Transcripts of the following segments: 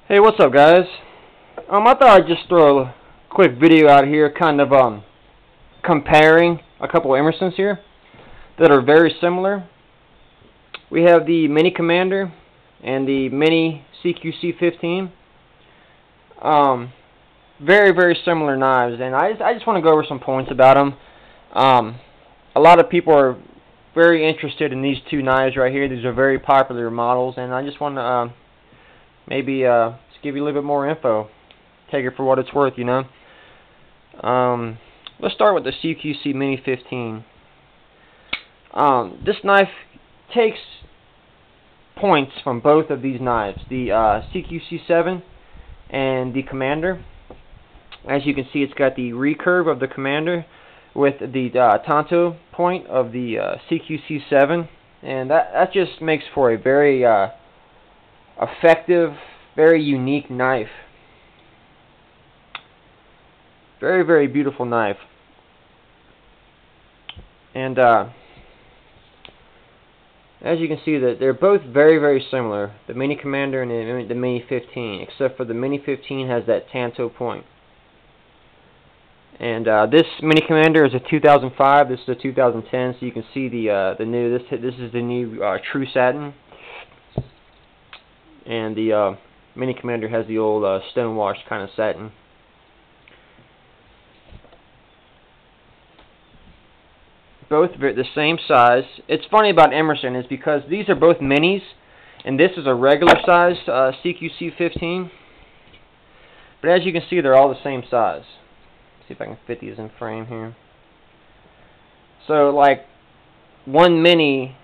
Hey, what's up, guys? I thought I'd just throw a quick video out here, kind of comparing a couple of Emersons here that are very similar. We have the Mini Commander and the Mini CQC15. Very, very similar knives, and I just want to go over some points about them. A lot of people are very interested in these two knives right here. These are very popular models, and I just want to maybe just give you a little bit more info. Take it for what it's worth, you know. Let's start with the CQC Mini 15. This knife takes points from both of these knives, the CQC7 and the Commander. As you can see, it's got the recurve of the Commander with the tanto point of the CQC7, and that just makes for a very effective, very unique knife. Very, very beautiful knife. And as you can see, that they're both very, very similar, the Mini Commander and the Mini 15, except for the Mini 15 has that tanto point. And this Mini Commander is a 2005. This is a 2010, so you can see the new. This is the new True Satin, and the Mini Commander has the old stonewashed kind of satin. Both the same size. It's funny about Emerson is because these are both minis, and this is a regular size CQC15. But as you can see, they're all the same size. See if I can fit these in frame here. So, like, one mini,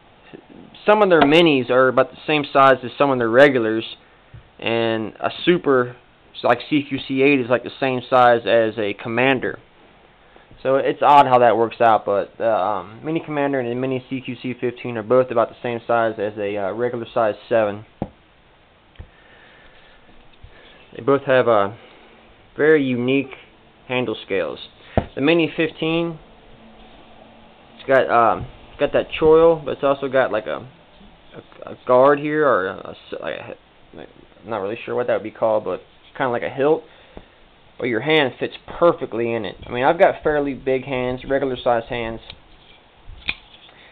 some of their minis are about the same size as some of their regulars, and a super, like CQC8, is like the same size as a Commander. So it's odd how that works out, but the Mini Commander and the Mini CQC15 are both about the same size as a regular size 7. They both have very unique handle scales. The Mini 15, it's got that choil, but it's also got like a guard here, or I'm not really sure what that would be called, but kind of like a hilt. But your hand fits perfectly in it. I mean, I've got fairly big hands, regular size hands,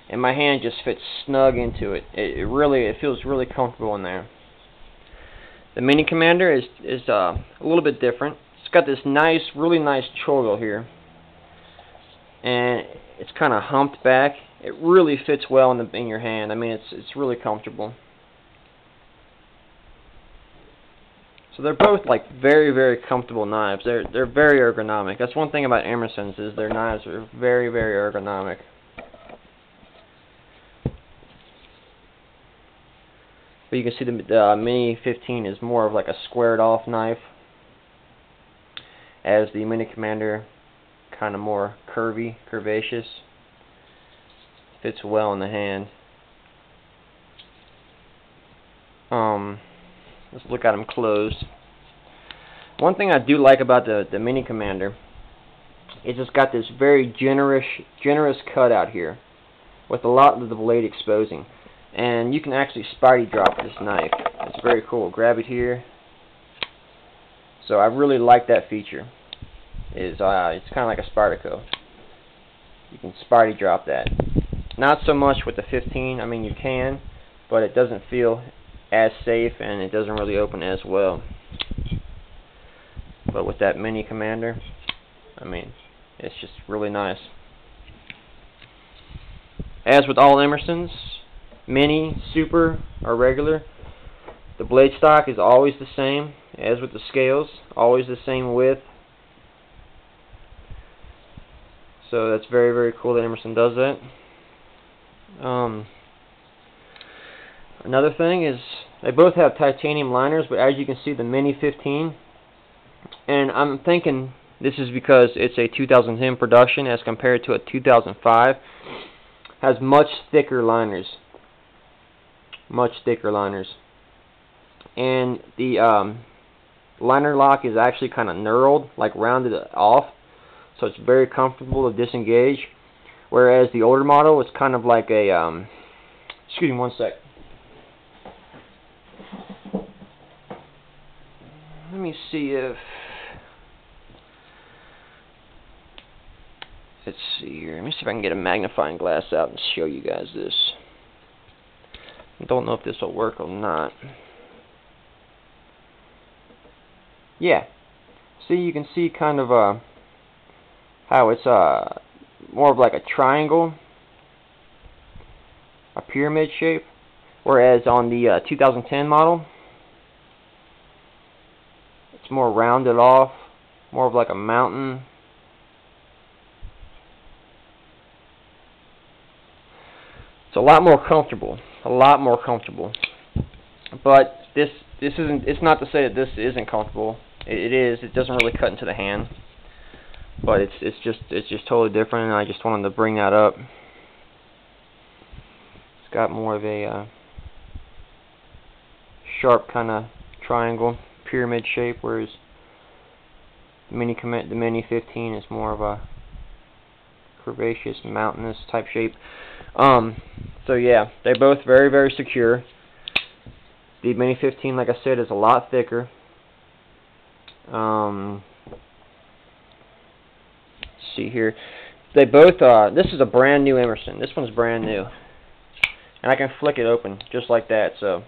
and my hand just fits snug into it. It feels really comfortable in there. The Mini Commander is a little bit different. It's got this nice, really nice choil here, and it's kind of humped back. It really fits well in your hand. I mean, it's really comfortable. So they're both like very, very comfortable knives. They're very ergonomic. That's one thing about Emerson's, is their knives are very, very ergonomic. But you can see the Mini 15 is more of like a squared off knife, as the Mini Commander kind of more curvy, curvaceous. Fits well in the hand. Let's look at them closed. One thing I do like about the Mini Commander is it's got this very generous cut out here, with a lot of the blade exposing. And you can actually Spidey drop this knife. It's very cool. Grab it here. So I really like that feature. It's kind of like a Spyderco. You can Spidey drop that. Not so much with the 15. I mean, you can, but it doesn't feel as safe, and it doesn't really open as well. But with that Mini Commander, I mean, it's just really nice. As with all Emersons, Mini, Super, or regular, the blade stock is always the same. As with the scales, always the same width. So that's very, very cool that Emerson does that. Another thing is they both have titanium liners, but as you can see, the Mini 15, and I'm thinking this is because it's a 2010 production as compared to a 2005, has much thicker liners. Much thicker liners. And the liner lock is actually kind of knurled, like rounded off, so it's very comfortable to disengage. Whereas the older model is kind of like a, excuse me one sec. me see if, let's see here. Let me see if I can get a magnifying glass out and show you guys this. I don't know if this will work or not. Yeah. See, you can see kind of how it's more of like a triangle, a pyramid shape, whereas on the 2010 model, it's more rounded off, more of like a mountain. It's a lot more comfortable, But this isn't. It's not to say that this isn't comfortable. It is. It doesn't really cut into the hand, but it's just totally different. And I just wanted to bring that up. It's got more of a sharp kind of triangle, pyramid shape, whereas the Mini 15 is more of a curvaceous, mountainous type shape. So yeah, they're both very, very secure. The Mini 15, like I said, is a lot thicker. Let's see here. They both, this is a brand new Emerson. This one's brand new. And I can flick it open just like that. So,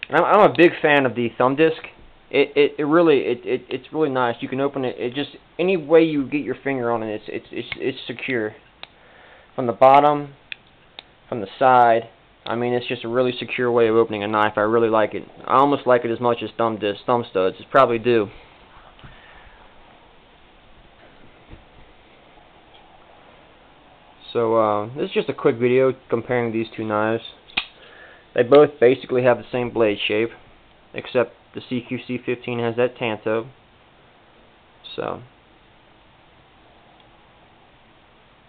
and I'm a big fan of the thumb disc. It's really nice. You can open it. It just, any way you get your finger on it, it's secure. From the bottom, from the side. I mean, it's just a really secure way of opening a knife. I really like it. I almost like it as much as thumb studs. It's probably do. So this is just a quick video comparing these two knives. They both basically have the same blade shape, except the CQC15 has that tanto. So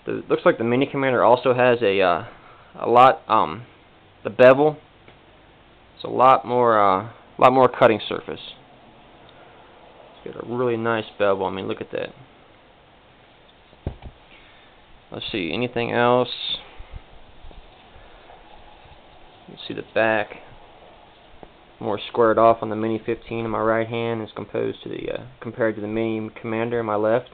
it looks like the Mini Commander also has the bevel. It's a lot more cutting surface. It's got a really nice bevel. I mean, look at that. Let's see, anything else? Let's see the back. More squared off on the Mini 15 in my right hand as compared to the Mini Commander in my left.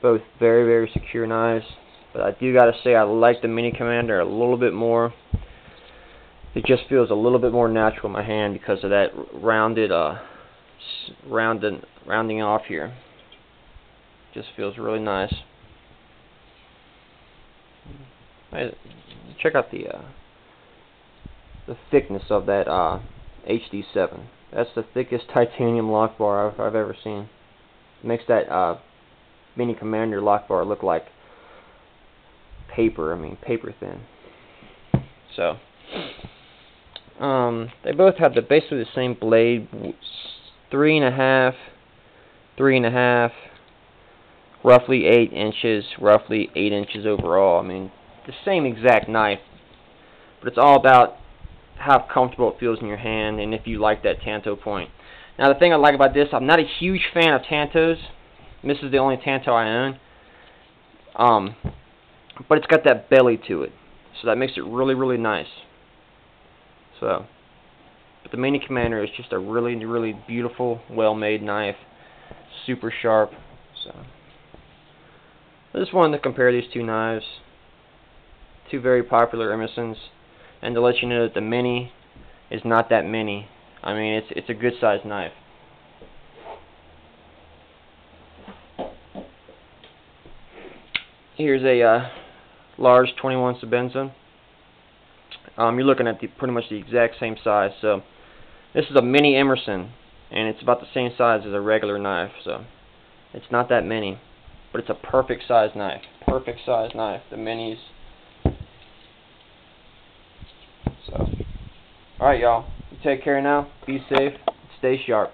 Both very, very secure knives, but I do gotta say I like the Mini Commander a little bit more. It just feels a little bit more natural in my hand because of that rounding off here. Just feels really nice. Check out the thickness of that HD7. That's the thickest titanium lock bar I've ever seen. It makes that Mini Commander lock bar look like paper. I mean, paper thin. So they both have basically the same blade, 3.5, 3.5, roughly 8 inches, roughly 8 inches overall. I mean, the same exact knife, but it's all about how comfortable it feels in your hand and if you like that tanto point. Now, the thing I like about this, I'm not a huge fan of tantos. This is the only tanto I own. But it's got that belly to it, so that makes it really, really nice. So, but the Mini Commander is just a really, really beautiful, well-made knife, super sharp. So, I just wanted to compare these two knives, two very popular Emersons, and to let you know that the Mini is not that mini. I mean, it's a good sized knife. Here's a large 21 Sebenza. You're looking at pretty much the exact same size. So this is a mini Emerson, and it's about the same size as a regular knife. So it's not that mini, but it's a perfect size knife. Perfect size knife. The minis. So, all right, y'all. You take care now. Be safe. Stay sharp.